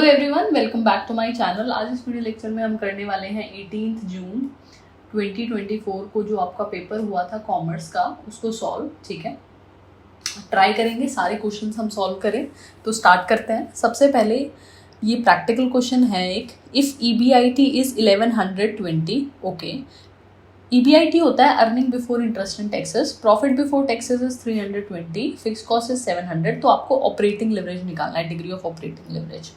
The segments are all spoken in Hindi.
Hello everyone, welcome back to my channel. आज इस वीडियो लेक्चर में हम करने वाले हैं 18 जून 2024 को जो आपका पेपर हुआ था कॉमर्स का, उसको सॉल्व। ठीक है, ट्राई करेंगे सारे क्वेश्चंस हम सॉल्व करें। तो स्टार्ट करते हैं। सबसे पहले ये प्रैक्टिकल क्वेश्चन है एक, if EBIT is 1120। Okay, EBIT होता है earning before interest and taxes, profit before taxes is 320, fix cost is 700। तो आपको ऑपरेटिंग लेवरेज निकालना है, डिग्री ऑफ ऑपरेटिंग लेवरेज।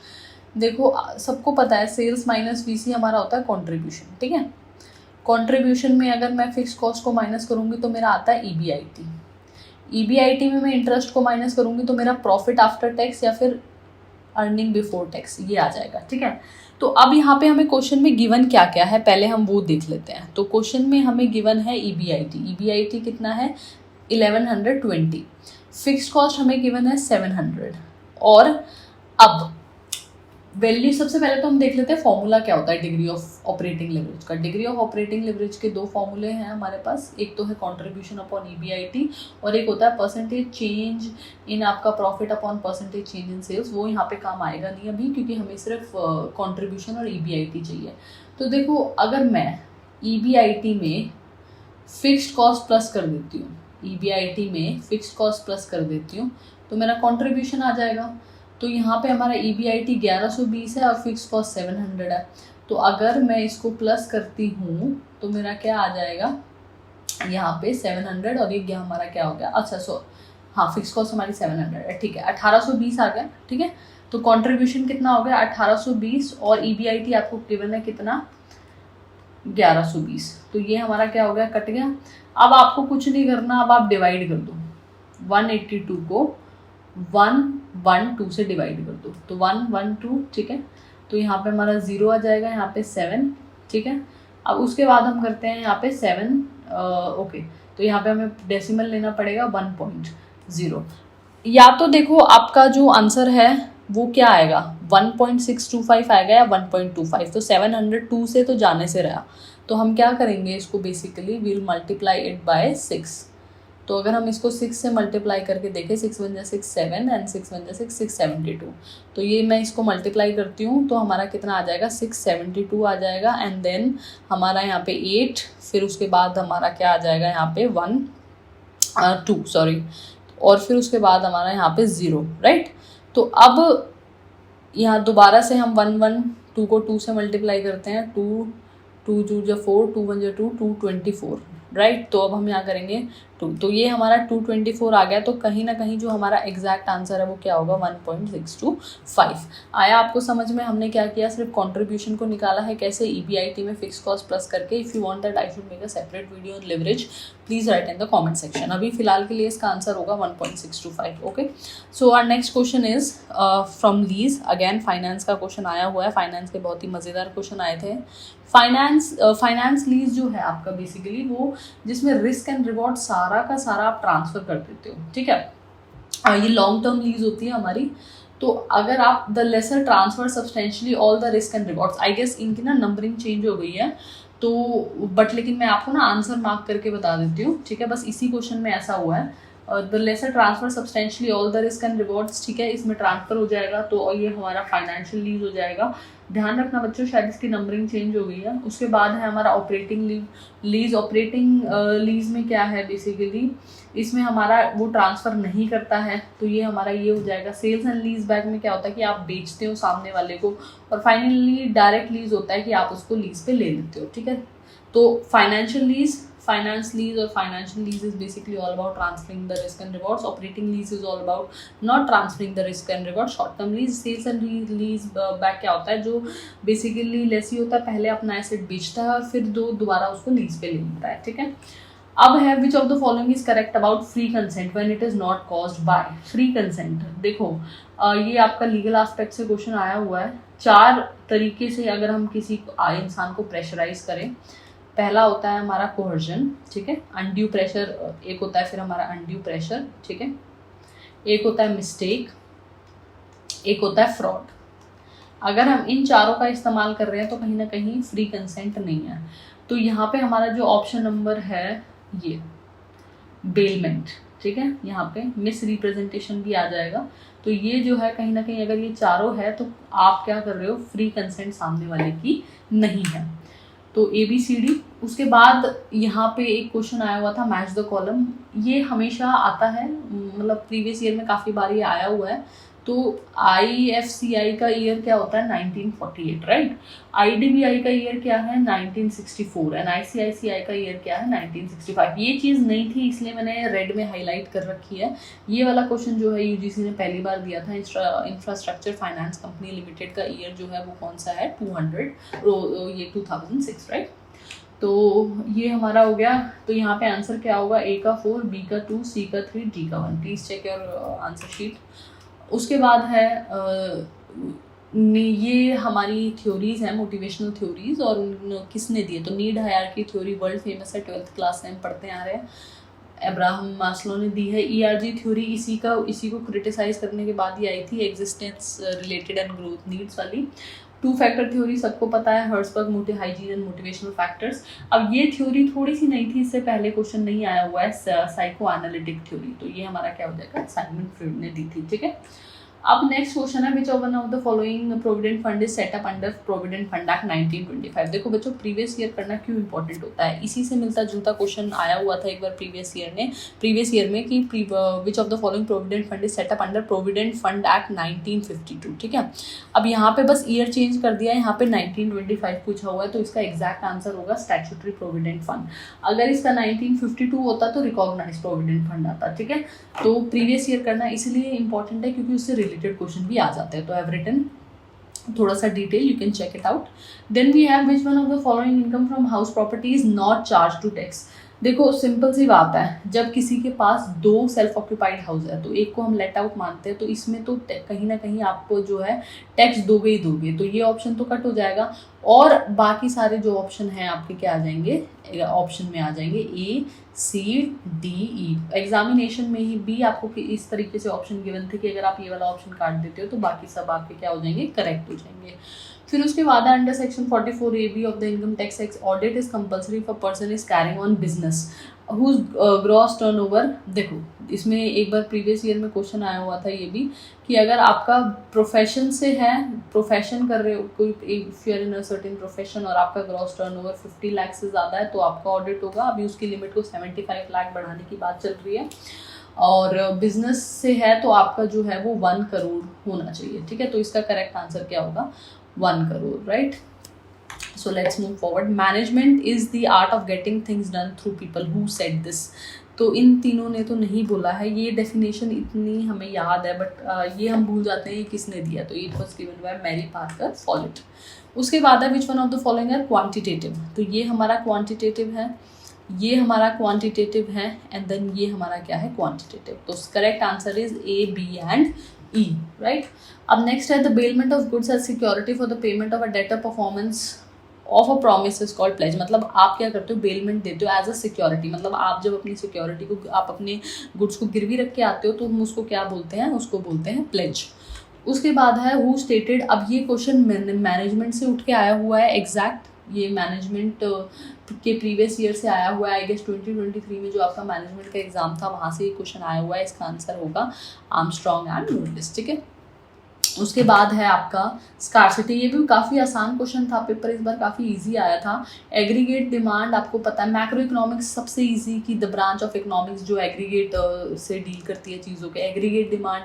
देखो, सबको पता है सेल्स माइनस VC हमारा होता है कॉन्ट्रीब्यूशन। ठीक है, कॉन्ट्रीब्यूशन में अगर मैं फिक्स कॉस्ट को माइनस करूंगी तो मेरा आता है EBIT में मैं इंटरेस्ट को माइनस करूंगी तो मेरा प्रॉफिट आफ्टर टैक्स या फिर अर्निंग बिफोर टैक्स ये आ जाएगा। ठीक है, तो अब यहाँ पे हमें क्वेश्चन में गिवन क्या क्या है पहले हम वो देख लेते हैं। तो क्वेश्चन में हमें गिवन है EBIT कितना है 1120, फिक्स कॉस्ट हमें गिवन है 700। और अब वैल्यू सबसे पहले तो हम देख लेते हैं फॉर्मूला क्या होता है डिग्री ऑफ ऑपरेटिंग लेवरेज का। डिग्री ऑफ ऑपरेटिंग लेवरेज के दो फॉर्मूले हैं हमारे पास, एक तो है कंट्रीब्यूशन अपॉन EBIT और एक होता है परसेंटेज चेंज इन आपका profit upon percentage change in sales. वो यहाँ पे काम आएगा नहीं अभी, क्योंकि हमें सिर्फ कंट्रीब्यूशन और EBIT चाहिए। तो देखो, अगर मैं EBIT में फिक्स्ड कॉस्ट प्लस कर देती हूँ, EBIT में फिक्स्ड कॉस्ट प्लस कर देती हूँ तो मेरा कॉन्ट्रीब्यूशन आ जाएगा। तो यहाँ पे हमारा EBIT 1120 है और फिक्स कॉस्ट 700 है। तो अगर मैं इसको प्लस करती हूँ तो मेरा क्या आ जाएगा यहाँ पे 700, और ये हमारा क्या हो गया, अच्छा हाँ, फिक्स कॉस्ट हमारी 700 है। ठीक है, 1820 आ गया। ठीक है, तो कंट्रीब्यूशन कितना हो गया 1820 और EBIT आपको गिवन है कितना 1120। तो ये हमारा क्या हो गया, कट गया। अब आपको कुछ नहीं करना, अब आप डिवाइड कर दो 182 को 112 से डिवाइड कर दो, तो 112। ठीक है, तो यहाँ पे हमारा 0 आ जाएगा, यहाँ पे 7। ठीक है, अब उसके बाद हम करते हैं यहाँ पे 7। ओके, तो यहाँ पे हमें डेसिमल लेना पड़ेगा 1.0। या तो देखो आपका जो आंसर है वो क्या आएगा 1.625 आएगा या 1.25। तो 702 से तो जाने से रहा, तो हम क्या करेंगे इसको, basically will multiply it by 6। तो अगर हम इसको 6 से मल्टीप्लाई करके देखें, 6 वन जा 6 7 एंड 6 वन जा 6 672। तो ये मैं इसको मल्टीप्लाई करती हूँ तो हमारा कितना आ जाएगा 672 आ जाएगा। एंड देन हमारा यहाँ पे 8, फिर उसके बाद हमारा क्या आ जाएगा यहाँ पे 2 सॉरी, और फिर उसके बाद हमारा यहाँ पे 0, राइट। तो अब यहाँ दोबारा से हम 112 को 2 से मल्टीप्लाई करते हैं, 2 2 जा 4, 2 1 जा 2, 224, राइट। तो अब हम यहाँ करेंगे 2, तो ये हमारा 224 आ गया। तो कहीं ना कहीं जो हमारा एग्जैक्ट आंसर है वो क्या होगा 1.625 आया। आपको समझ में हमने क्या किया, सिर्फ कंट्रीब्यूशन को निकाला है कैसे, EBIT में फिक्स कॉस्ट प्लस करके। If you want that I should make a separate video on leverage, please write in the comment section. अभी फिलहाल के लिए इसका आंसर होगा 1.625। Okay, so our next question is from lease. Again finance का क्वेश्चन आया हुआ है, फाइनेंस के बहुत ही मज़ेदार क्वेश्चन आए थे। फाइनेंस लीज जो है आपका बेसिकली वो जिसमें रिस्क एंड रिवॉर्ड सारा का सारा आप ट्रांसफर कर देते हो। ठीक है, ये लॉन्ग टर्म लीज होती है हमारी। तो अगर आप the lessor transfer substantially all the risk and rewards, I guess इनकी ना नंबरिंग चेंज हो गई है तो, बट लेकिन मैं आपको ना आंसर मार्क करके बता देती हूँ। ठीक है, बस इसी क्वेश्चन में ऐसा हुआ है, the lessor transfer substantially all the risk and rewards. ठीक है, इसमें ट्रांसफर हो जाएगा तो ये हमारा फाइनेंशियल लीज हो जाएगा। ध्यान रखना बच्चों, शायद इसकी नंबरिंग चेंज हो गई है। उसके बाद है हमारा ऑपरेटिंग लीज। ऑपरेटिंग लीज में क्या है बेसिकली, इसमें हमारा वो ट्रांसफ़र नहीं करता है, तो ये हमारा ये हो जाएगा। सेल्स एंड लीज बैक में क्या होता है कि आप बेचते हो सामने वाले को, और फाइनली डायरेक्ट लीज होता है कि आप उसको लीज पे ले लेते हो। ठीक है, तो financial lease, finance lease or financial lease is basically all about transferring the risk and rewards. Operating lease is all about not transferring the risk and rewards. short term lease, sales and lease back क्या होता है, जो बेसिकली लेसी होता है पहले अपना एसेट बेचता है और फिर दोबारा उसको लीज पे ले लेता है। ठीक है, अब है which of the following is correct about free consent when it is not caused by. Free consent, देखो ये आपका लीगल एस्पेक्ट से क्वेश्चन आया हुआ है। 4 तरीके से अगर हम किसी इंसान को प्रेशराइज करें, पहला होता है हमारा कोहर्जन। ठीक है, अनड्यू प्रेशर एक होता है, फिर हमारा अनड्यू प्रेशर। ठीक है, एक होता है मिस्टेक, एक होता है फ्रॉड। अगर हम इन चारों का इस्तेमाल कर रहे हैं तो कहीं ना कहीं फ्री कंसेंट नहीं है। तो यहाँ पे हमारा जो ऑप्शन नंबर है ये बेलमेंट। ठीक है, यहाँ पे मिस रिप्रेजेंटेशन भी आ जाएगा। तो ये जो है कहीं ना कहीं अगर ये चारों है तो आप क्या कर रहे हो, फ्री कंसेंट सामने वाले की नहीं है। तो ABCD। उसके बाद यहाँ पे एक क्वेश्चन आया हुआ था मैच द कॉलम, ये हमेशा आता है, मतलब प्रीवियस ईयर में काफ़ी बार ये आया हुआ है। तो IFCI का ईयर क्या होता है 1948, राइट। IDBI का ईयर क्या है 1964 एंड ICICI का ईयर क्या है 1965। ये चीज़ नहीं थी इसलिए मैंने रेड में हाईलाइट कर रखी है। ये वाला क्वेश्चन जो है UGC ने पहली बार दिया था। इंफ्रास्ट्रक्चर फाइनेंस कंपनी लिमिटेड का ईयर जो है वो कौन सा है ये 2006, राइट। तो ये हमारा हो गया। तो यहाँ पे आंसर क्या होगा, A का 4, B का 2, C का 3, D का 1। Please check your answer sheet. उसके बाद है ये हमारी थ्योरीज हैं, मोटिवेशनल थ्योरीज, और किसने दिए, तो need hierarchy theory world famous है, 12th क्लास से हम पढ़ते आ रहे हैं, अब्राहम मास्लो ने दी है। ERG थ्योरी इसी को क्रिटिसाइज करने के बाद ही आई थी, existence related and growth needs वाली। 2 फैक्टर थ्योरी सबको पता है, Herzberg, motive hygiene and motivational factors. अब ये थ्योरी थोड़ी सी नई थी, इससे पहले क्वेश्चन नहीं आया हुआ है, साइको एनालिटिक थ्योरी। तो ये हमारा क्या हो जाएगा, साइमन फ्रायड ने दी थी, ठीक है। अब नेक्स्ट क्वेश्चन है, which one of the following provident fund is setup under provident fund act 1925। देखो बच्चों, प्रीवियस ईयर करना क्यों इंपॉर्टेंट होता है, इसी से मिलता जुलता क्वेश्चन आया हुआ था एक बार प्रीवियस ईयर में कि which of the following provident fund is setup under provident fund act 1952, ठीक है। अब यहाँ पे बस ईयर चेंज कर दिया है, यहाँ पे 1925 पूछा हुआ है, तो इसका एग्जैक्ट आंसर होगा स्टैट्यूटरी प्रोविडेंट फंड। अगर इसका 1952 होता तो रिकॉग्नाइज प्रोविडेंट फंड आता, ठीक है। तो प्रीवियस ईयर करना इसलिए इंपॉर्टेंट है क्योंकि उससे रिलेटेड क्वेश्चन भी आ जाते हैं। तो आई हैव रिटन थोड़ा सा detail, you can check it out. Then we have which one of the following income from house property is not charge to tax. देखो सिंपल सी बात है, जब किसी के पास 2 सेल्फ ऑक्यूपाइड हाउस है तो एक को हम लेट आउट मानते हैं, तो इसमें तो कहीं ना कहीं आपको जो है टैक्स दोगे ही दोगे, तो ये ऑप्शन तो कट हो जाएगा। और बाकी सारे जो ऑप्शन हैं आपके क्या आ जाएंगे, ऑप्शन में आ जाएंगे A, C, D, E। Examination में ही भी आपको इस तरीके से ऑप्शन गिवन थे कि अगर आप ये वाला ऑप्शन काट देते हो तो बाकी सब आपके क्या हो जाएंगे, करेक्ट हो जाएंगे। फिर उसके बाद under section 44AB of the income tax act, audit is compulsory for person is carrying on business whose gross turnover. देखो इसमें एक बार प्रीवियस ईयर में क्वेश्चन आया हुआ था ये भी कि अगर आपका प्रोफेशन से है, प्रोफेशन कर रहे हो कोई, if you are in a certain profession और आपका ग्रॉस टर्नओवर 50 लाख से ज़्यादा है तो आपका ऑडिट होगा। अभी उसकी लिमिट को 75 लाख बढ़ाने की बात चल रही है। और बिजनेस से है तो आपका जो है वो 1 करोड़ होना चाहिए, ठीक है। तो इसका करेक्ट आंसर क्या होगा, 1 crore, right. So let's move forward. Management is the art of getting things done through people. Who said this? तो इन तीनों ने तो नहीं बोला है, ये डेफिनेशन इतनी हमें याद है बट ये हम भूल जाते हैं किसने दिया। तो it was given by Mary Parker Follett. उसके बाद है which one of the following are quantitative. तो ये हमारा क्वांटिटेटिव है, ये हमारा क्वांटिटेटिव है, एंड देन ये हमारा क्या है, क्वांटिटेटिव। तो correct answer is A, B and E, right. अब नेक्स्ट है the bailment of goods as security for the payment of a debt or performance of a promise is called pledge. मतलब आप क्या करते हो, बेलमेंट देते हो एज अ सिक्योरिटी। मतलब आप जब अपनी सिक्योरिटी को, आप अपने गुड्स को गिरवी रख के आते हो तो हम उसको क्या बोलते हैं, उसको बोलते हैं प्लेज। उसके बाद है हु स्टेटेड। अब ये क्वेश्चन मैनेजमेंट से उठ के आया हुआ है एग्जैक्ट, ये मैनेजमेंट के प्रीवियस ईयर से आया हुआ है। आई गेस 2023 में जो आपका मैनेजमेंट का एग्जाम था वहाँ से ये क्वेश्चन आया हुआ है। इसका आंसर होगा आर्मस्ट्रॉन्ग एंड नोटिस, ठीक है। उसके बाद है आपका स्कार्सिटी। ये भी काफ़ी आसान क्वेश्चन था, पेपर इस बार काफ़ी इजी आया था। एग्रीगेट डिमांड आपको पता है, मैक्रो इकोनॉमिक्स सबसे इजी की द ब्रांच ऑफ इकोनॉमिक्स जो एग्रीगेट से डील करती है चीज़ों के। एग्रीगेट डिमांड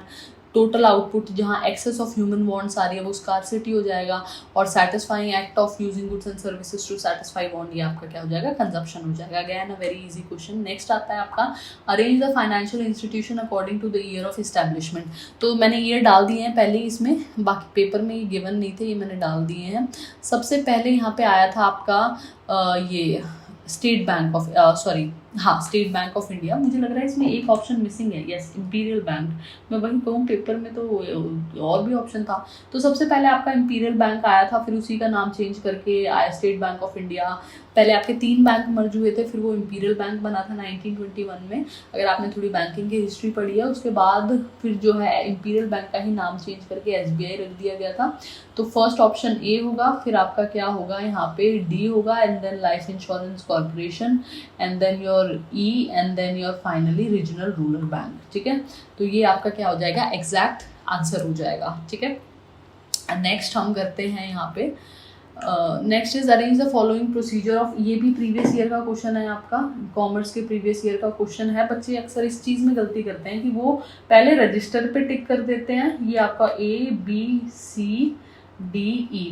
टोटल आउटपुट जहाँ एक्सेस ऑफ ह्यूमन वांट्स आ रही है वो स्कार्सिटी हो जाएगा, और satisfying act of using goods and services to satisfy want, ये आपका क्या हो जाएगा, कंजप्शन हो जाएगा। Again a very easy question. Next आता है आपका arrange the financial institution according to the year of establishment. तो मैंने ईयर डाल दिए हैं पहले इसमें, बाकी पेपर में ये गिवन नहीं थे, ये मैंने डाल दिए हैं। सबसे पहले यहाँ पे आया था आपका ये स्टेट बैंक ऑफ इंडिया। मुझे लग रहा है इसमें एक ऑप्शन मिसिंग है, यस इंपीरियल बैंक। मैं वही कहूँ, पेपर में तो और भी ऑप्शन था। तो सबसे पहले आपका इंपीरियल बैंक आया था, फिर उसी का नाम चेंज करके आया स्टेट बैंक ऑफ इंडिया। पहले आपके 3 बैंक मर्ज हुए थे, फिर वो इंपीरियल बैंक बना था 1921 में, अगर आपने थोड़ी बैंकिंग की हिस्ट्री पढ़ी है। उसके बाद फिर जो है इंपीरियल बैंक का ही नाम चेंज करके SBI रख दिया गया था। तो फर्स्ट ऑप्शन A होगा, फिर आपका क्या होगा यहाँ पे D होगा, and then life insurance corporation, and then your your E and then your finally regional rural bank, ठीक है। तो ये आपका क्या हो जाएगा, एग्जैक्ट आंसर हो जाएगा, ठीक है। नेक्स्ट हम करते हैं यहाँ पे, next is arrange the following procedure of, ये भी प्रीवियस ईयर का क्वेश्चन है आपका, कॉमर्स के प्रीवियस ईयर का क्वेश्चन है। बच्चे अक्सर इस चीज़ में गलती करते हैं कि वो पहले रजिस्टर पे टिक कर देते हैं, ये आपका ABCDE,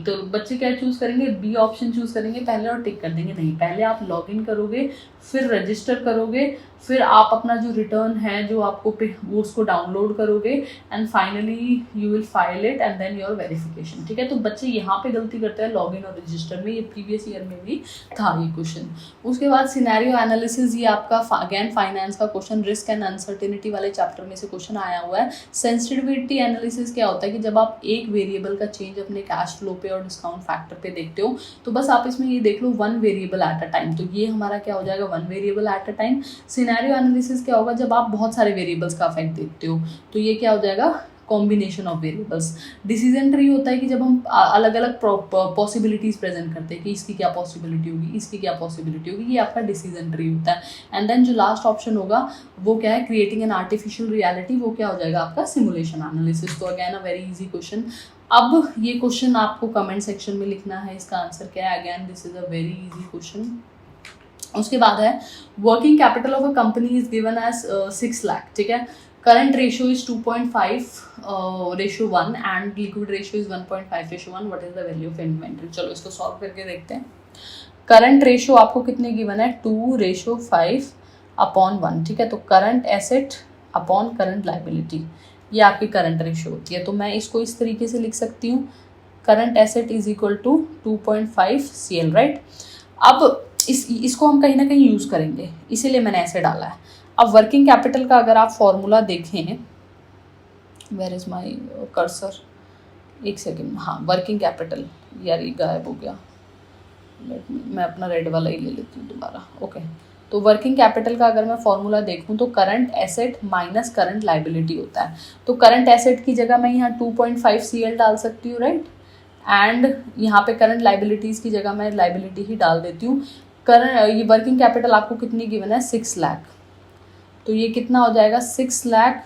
तो बच्चे क्या चूज करेंगे, बी ऑप्शन चूज करेंगे पहले और टिक कर देंगे। नहीं, पहले आप लॉग इन करोगे, फिर रजिस्टर करोगे, फिर आप अपना जो रिटर्न है जो आपको वो उसको डाउनलोड करोगे and finally you will file it and then your verification, ठीक है। तो बच्चे यहाँ पे गलती करते हैं लॉगिन और रजिस्टर में, ये प्रीवियस ईयर में भी था ये क्वेश्चन। उसके बाद सिनेरियो एनालिसिस, ये आपका अगेन फाइनेंस का क्वेश्चन, रिस्क एंड अनसर्टेनिटी वाले चैप्टर में से क्वेश्चन आया हुआ है। सेंसिटिविटी एनालिसिस क्या होता है कि जब आप एक वेरिएबल का चेंज अपने कैश फ्लो पे और डिस्काउंट फैक्टर पे देखते हो, तो बस आप इसमें ये देख लो one variable at a time, तो ये हमारा क्या हो जाएगा, one variable at a time. Scenario analysis क्या होगा, जब आप बहुत सारे वेरिएबल्स का इफेक्ट देखते हो, तो ये क्या हो जाएगा, combination of variables. Decision tree होता है कि जब हम अलग अलग पॉसिबिलिटीज प्रेजेंट करते हैं कि इसकी क्या पॉसिबिलिटी होगी, इसकी क्या पॉसिबिलिटी होगी, ये आपका डिसीजन ट्री होता है। एंड देन जो लास्ट ऑप्शन होगा वो क्या है, क्रिएटिंग एन आर्टिफिशियल रियलिटी, वो क्या हो जाएगा आपका सिमुलेशन एनालिसिस। तो again a very easy question. अब ये क्वेश्चन आपको कमेंट सेक्शन में लिखना है, इसका आंसर क्या है। Again this is a very easy question. उसके बाद है working capital of a company is given as 6 lakh, ठीक है। Current ratio is 2.5:1 and liquid ratio is 1.5:1। What is the value of inventory. चलो इसको सॉल्व करके देखते हैं। करंट रेशियो आपको कितने गिवन है, 2:5/1, ठीक है। तो current asset upon current liability, ये आपकी करंट रेशियो होती है। तो मैं इसको इस तरीके से लिख सकती हूँ, current asset is equal to 2.5 CL, right. अब इसको हम कहीं ना कहीं यूज़ करेंगे, इसीलिए मैंने ऐसे डाला है। अब वर्किंग कैपिटल का अगर आप फॉर्मूला देखें, वेयर इज़ माय कर्सर, एक सेकेंड, हाँ वर्किंग कैपिटल, यार ये गायब हो गया, मैं अपना रेड वाला ही ले लेती हूँ दोबारा, ओके। तो वर्किंग कैपिटल का अगर मैं फॉर्मूला देखूँ तो current asset minus current liability होता है। तो करंट एसेट की जगह मैं यहाँ 2.5 CL डाल सकती हूँ, राइट। एंड यहाँ पे करंट लाइबिलिटीज़ की जगह मैं लाइबिलिटी ही डाल देती हूँ। ये वर्किंग कैपिटल आपको कितनी गिवन है, 6 लाख, तो ये कितना हो जाएगा, 6 lakh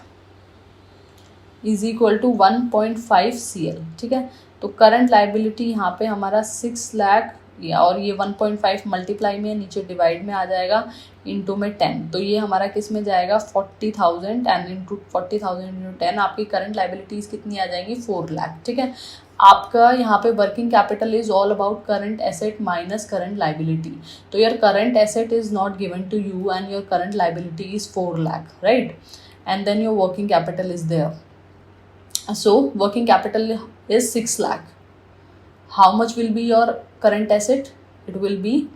is equal to 1.5 CL, ठीक है। तो करंट लाइबिलिटी यहाँ पे हमारा 6 लाख और ये 1.5 मल्टीप्लाई में नीचे डिवाइड में आ जाएगा, इंटू में 10, तो ये हमारा किस में जाएगा, 40,000 एंड इंटू 40,000 इंटू 10 आपकी करंट लाइबिलिटीज कितनी आ जाएगी, 4 लाख, ठीक है। आपका यहाँ पे working capital is all about current asset minus current liability. तो your current asset is not given to you and your current liability is 4 lakh, right. And then your working capital is there, so working capital is 6 lakh. How much will be your current asset? It will be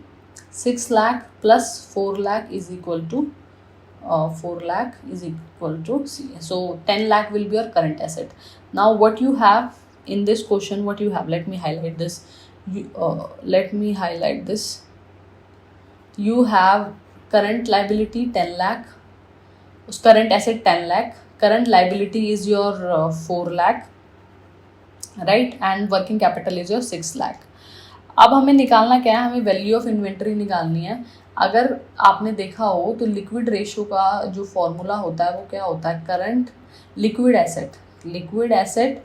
6 lakh plus 4 lakh is equal to 4 lakh is equal to C. So 10 lakh will be your current asset. Now what you have in this question, what you have, let me highlight this. You have current liability 10 lakh, current asset 10 lakh, current liability is your 4 lakh, right, and working capital is your 6 lakh. अब हमें निकालना क्या है, हमें वैल्यू ऑफ इन्वेंट्री निकालनी है। अगर आपने देखा हो तो लिक्विड रेशियो का जो फॉर्मूला होता है वो क्या होता है, करंट लिक्विड एसेट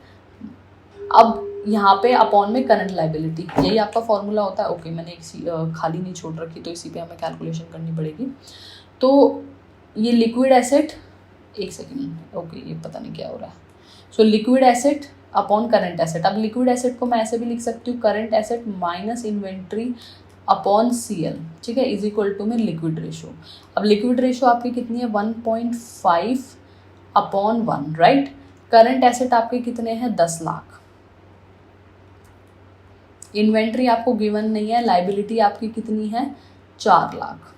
अब यहाँ पे अपॉन में करंट लाइबिलिटी, यही आपका फॉर्मूला होता है। ओके, मैंने एक खाली नहीं छोड़ रखी तो इसी पे हमें कैलकुलेशन करनी पड़ेगी। तो ये लिक्विड एसेट, एक सेकेंड, ओके ये पता नहीं क्या हो रहा है। So liquid asset upon current asset. अब लिक्विड एसेट को मैं ऐसे भी लिख सकती हूँ, current asset minus inventory upon CL, ठीक है, इज इक्वल टू में लिक्विड रेशियो। अब लिक्विड रेशियो आपकी कितनी है, 1.5/1, राइट। करंट एसेट आपके कितने हैं, 10 लाख। इन्वेंट्री आपको गिवन नहीं है, लाइबिलिटी आपकी कितनी है, 4 लाख।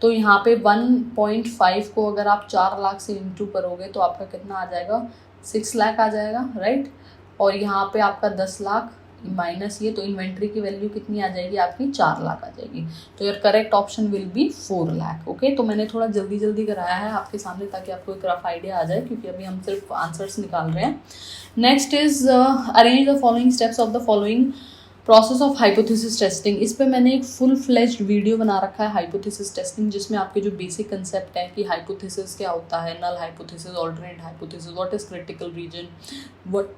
तो यहाँ पे 1.5 को अगर आप 4 लाख से इंटू करोगे तो आपका कितना आ जाएगा, 6 लाख आ जाएगा, राइट। और यहाँ पे आपका 10 लाख माइनस ये, तो इन्वेंट्री की वैल्यू कितनी आ जाएगी आपकी, 4 लाख आ जाएगी। तो your correct option will be 4 lakh. Okay, तो मैंने थोड़ा जल्दी कराया है आपके सामने ताकि आपको एक रफ आइडिया आ जाए, क्योंकि अभी हम सिर्फ आंसर्स निकाल रहे हैं। Next is arrange the following steps of the following process of hypothesis testing, इस पे मैंने एक फुल फ्लेज्ड वीडियो बना रखा है हाइपोथेसिस टेस्टिंग, जिसमें आपके जो बेसिक कंसेप्ट है कि हाइपोथेसिस क्या होता है, null hypothesis, alternate hypothesis, what is critical region, what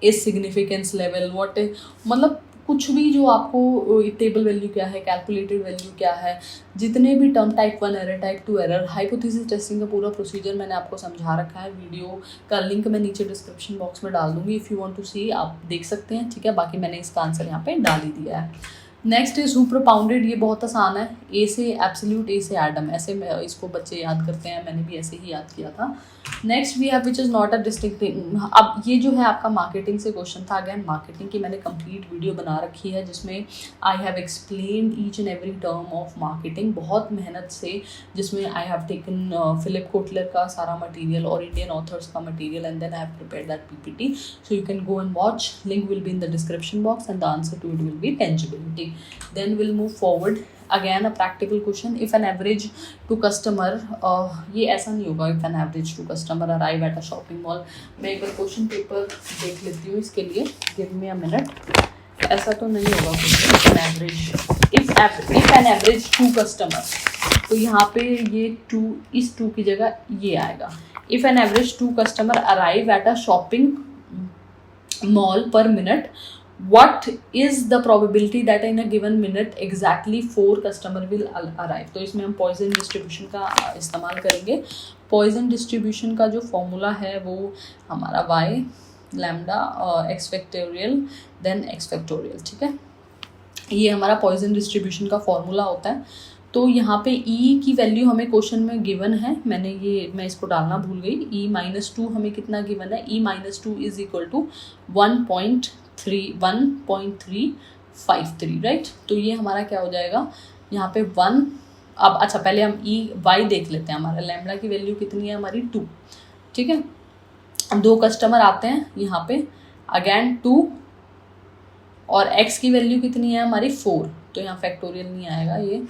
is significance level, what is, मतलब कुछ भी जो आपको टेबल वैल्यू क्या है, कैलकुलेटेड वैल्यू क्या है, जितने भी term, type 1 error, type 2 error, hypothesis testing का पूरा प्रोसीजर मैंने आपको समझा रखा है। वीडियो का लिंक मैं नीचे डिस्क्रिप्शन बॉक्स में डाल दूंगी, इफ़ यू वांट टू सी आप देख सकते हैं, ठीक है। बाकी मैंने इसका आंसर यहाँ पे डाल ही दिया है। नेक्स्ट इज हु प्रोपाउंडेड, ये बहुत आसान है, ए से एब्सोल्यूट, ए से एडम, ऐसे में इसको बच्चे याद करते हैं, मैंने भी ऐसे ही याद किया था। Next we have which is not a distinct. अब ये जो है आपका मार्केटिंग से क्वेश्चन था। अगेन मार्केटिंग की मैंने कंप्लीट वीडियो बना रखी है, जिसमें I have explained each and every term of marketing बहुत मेहनत से, जिसमें I have taken Philip Kotler का सारा मटेरियल और इंडियन ऑथर्स का material, and then I have prepared that PPT, so you can go and watch, link will be in the description box and the answer to it will be tangibility. Then we'll move forward. Again a practical question. If an average to customer, ये ऐसा नहीं होगा if an average to customer arrive at a shopping mall. मैं एक बार क्वेश्चन पेपर देख लेती हूँ इसके लिए, give me a minute. ऐसा तो नहीं होगा कुछ। if an average to customer, तो यहाँ पे ये टू, इस टू की जगह ये आएगा। if an average to customer arrive at a shopping mall per minute, what is the probability that in a given minute exactly 4 customer will arrive? तो इसमें हम पॉइजन डिस्ट्रीब्यूशन का इस्तेमाल करेंगे। पॉइजन डिस्ट्रीब्यूशन का जो फॉर्मूला है वो हमारा y lambda x factorial then x factorial, ठीक है। ये हमारा पॉइजन डिस्ट्रीब्यूशन का फॉर्मूला होता है। तो यहाँ पे e की वैल्यू हमें क्वेश्चन में गिवन है, मैं इसको डालना भूल गई। e-2 हमें कितना गिवन है, e-2 is equal to 1.353, right. तो ये हमारा क्या हो जाएगा यहाँ पे 1। अब अच्छा पहले हम y देख लेते हैं, हमारा लैम्डा की वैल्यू कितनी है हमारी 2, ठीक है। 2 कस्टमर आते हैं यहाँ पे, अगेन 2, और x की वैल्यू कितनी है हमारी 4, तो यहाँ फैक्टोरियल नहीं आएगा ये।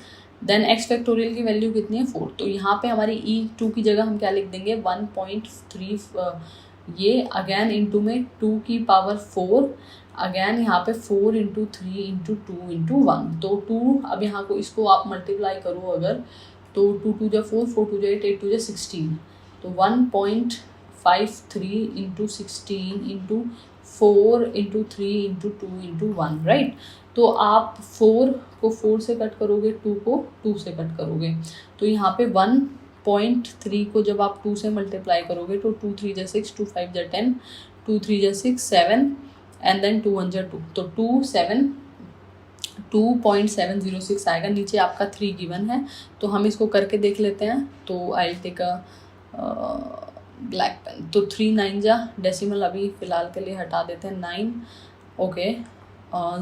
देन x फैक्टोरियल की वैल्यू कितनी है 4, तो यहाँ पे हमारी e2 की जगह हम क्या लिख देंगे 1.3, ये अगेन इंटू में 2 की पावर 4, अगेन यहाँ पे 4 इंटू 3 इंटू 2 इंटू 1, तो 2, अब यहाँ को इसको आप मल्टीप्लाई करो अगर, तो 2 2 जा 4, 4 2 जा 8, 8 2 जा 16, तो 1.53 into 16 into 4 into 3 into 2 into 1, right. तो आप 4 को 4 से कट करोगे, 2 को 2 से कट करोगे, तो यहाँ पे 1.3 को जब आप 2 से मल्टीप्लाई करोगे तो 2 3 जा 6, 2 5 जा 10, 2 3 जा 6 7, एंड देन 2 1 जा 2, तो 2.706 आएगा। नीचे आपका 3 गिवन है, तो हम इसको करके देख लेते हैं। तो I take a black pen, तो 3 9 जा, डेसिमल अभी फ़िलहाल के लिए हटा देते हैं, 9, ओके,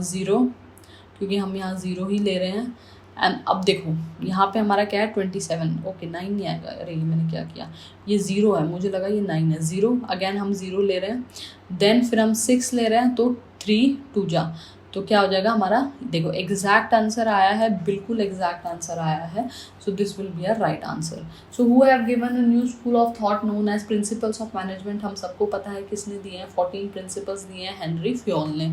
0, क्योंकि हम यहाँ 0 ही ले रहे हैं। एंड अब देखो यहाँ पे हमारा क्या है 27, ओके 9 नहीं आएगा, अरे ये मैंने क्या किया, ये 0 है, मुझे लगा ये 9 है, 0, अगेन हम 0 ले रहे हैं, देन फिर हम 6 ले रहे हैं, तो 3 2 जा, तो क्या हो जाएगा हमारा, देखो एग्जैक्ट आंसर आया है, बिल्कुल एग्जैक्ट आंसर आया है, so this will be a right answer. So who have given a new school of thought known as principles of management, हम सबको पता है किसने दिए हैं, 14 प्रिंसिपल्स दिए हैं हेनरी फ्योल ने।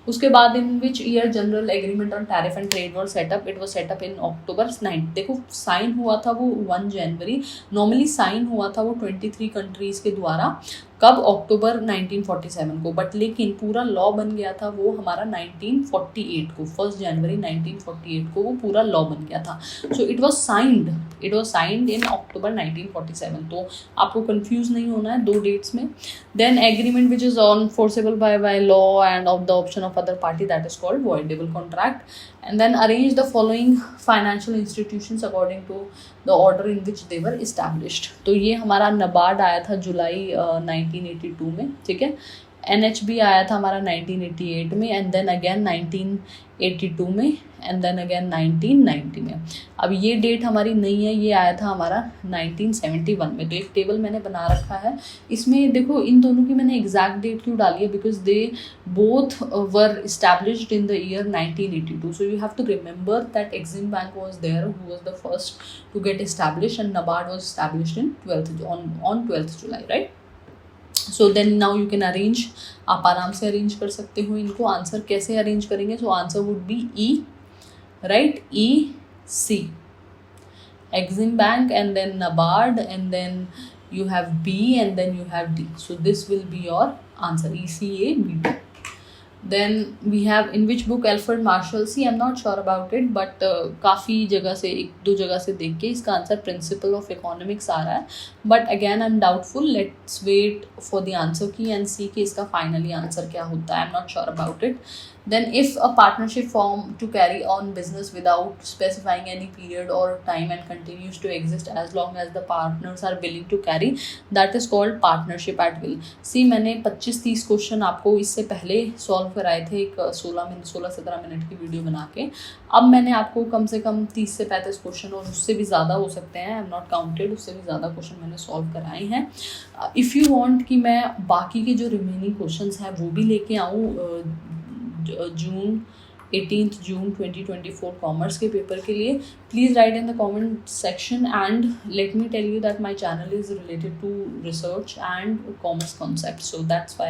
उसके बाद in which year General Agreement on Tariff and Trade was set up, it was set up in October 9, देखो साइन हुआ था वो 1 जनवरी, नॉर्मली साइन हुआ था वो 23 कंट्रीज़ के द्वारा, कब, अक्टूबर 1947 को, बट लेकिन पूरा लॉ बन गया था वो हमारा 1948 को, 1 जनवरी 1948 को वो पूरा लॉ बन गया था। So it was signed in October 1947, तो आपको कंफ्यूज नहीं होना है 2 डेट्स में। Then agreement which is enforceable by law and of the option of other party, that is called voidable contract. And then arrange the following financial institutions according to the order in which they were established, तो ये हमारा नबार्ड आया था जुलाई 1982 में, ठीक है। NHB आया था हमारा 1988 में, एंड देन अगेन 1982 में, एंड देन अगेन 1990 में। अब ये डेट हमारी नहीं है, ये आया था हमारा 1971 में। तो एक टेबल मैंने बना रखा है, इसमें देखो इन दोनों की मैंने एग्जैक्ट डेट क्यों डाली है, because they both were established in the year 1982, so you have to remember that Exim bank was there who was the first to get establish, and NABARD was established in 12th July, right. So then now you can arrange, आप आराम से अरेंज कर सकते हो इनको। आंसर कैसे अरेंज करेंगे? So answer would be E, right, E C, Exim Bank, and then NABARD, and then you have B, and then you have D. So this will be your answer, ECA B2. Then we have in which book Alfred Marshall, see I'm not sure about it, but काफ़ी जगह से, एक दो जगह से देख के इसका आंसर प्रिंसिपल ऑफ इकोनॉमिक्स आ रहा है, but again I am doubtful. Let's wait for the answer key and see कि इसका फाइनली आंसर क्या होता है। I am not sure about it. Then if a partnership form to carry on business without specifying any period or time and continues to exist as long as the partners are willing to carry, that is called partnership at will. See मैंने 25-30 क्वेश्चन आपको इससे पहले सॉल्व कराए थे एक 16-17 मिनट की वीडियो बना के। अब मैंने आपको कम से कम 30 से 35 क्वेश्चन, और उससे भी ज़्यादा हो सकते हैं, आई एम नॉट काउंटेड, उससे भी ज़्यादा क्वेश्चन मैंने सॉल्व कराए हैं। इफ़ यू वांट कि मैं बाकी के जो रिमेनिंग क्वेश्चंस हैं वो भी लेके आऊँ जून 18 जून 2024 कॉमर्स के पेपर के लिए, please write in the comment section and let me tell you that my channel is related to research and commerce concept, so that's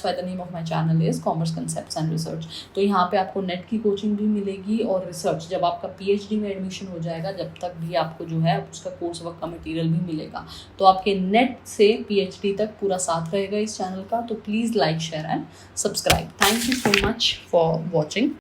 why the name of my channel is commerce concepts and research. तो यहाँ पे आपको नेट की कोचिंग भी मिलेगी और रिसर्च, जब आपका PhD में एडमिशन हो जाएगा जब तक भी आपको जो है उसका कोर्स वर्क का मटेरियल भी मिलेगा। तो आपके नेट से PhD तक पूरा साथ रहेगा इस चैनल का। तो please like, share and subscribe. Thank you so much for watching.